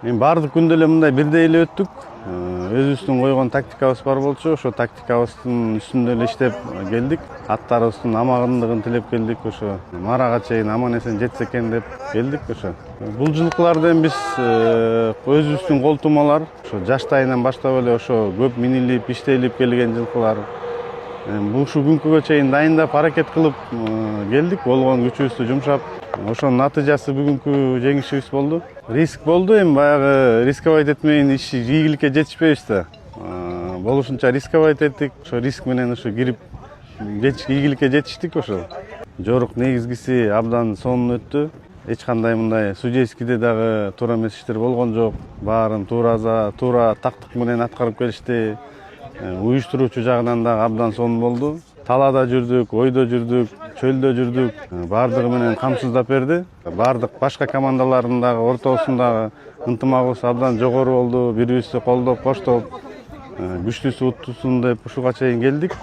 Эми баардык күндө эле мындай бирдей эле өттүк. Өзүбүздүн койгон тактикабыз бар болчу, ошо тактикабыздын үстүндө эле иштеп келдик. Аттарыбыздын амандыгын тилеп келдик, ошо Марага чейин аман эсен жетсе экен деп келдик ошо. Бул жылкыларды эми биз өзүбүздүн кол тумалар, ошо жаштайынан баштап эле ошо көп минилип, иштелип келген жылкылар. Ушу күнгө чейин дайындап, аракет кылып келдик, болгон күчүбүздү жумшап. Ошонун натыйжасы бүгүнкү жеңишибиз болду. Риск болду, эми баягы рисковать этмейин иш ийгиликке жетишпейбиз да. Болушунча рисковать эттик. Ошо риск менен ошо кирип ийгиликке жетиштик ошо. Жорук негизгиси абдан сонун өттү. Эч кандай мындай судейскийде дагы туура эмес иштер болгон жок. Баарын туура тактык менен аткарып келишти. Уюштуруучу жагынан дагы абдан сонун болду. Талаада жүрдүк, ойдо жүрдүк, чөлдө жүрдүк. Баардыгы менен камсыздап берди. Баардык башка командалардын дагы ортосундагы ынтымагыбыз абдан жогору болду. Бири-бирибизди колдоп, коштоп, күчтүүсү уттусун деп ушуга чейин келдик.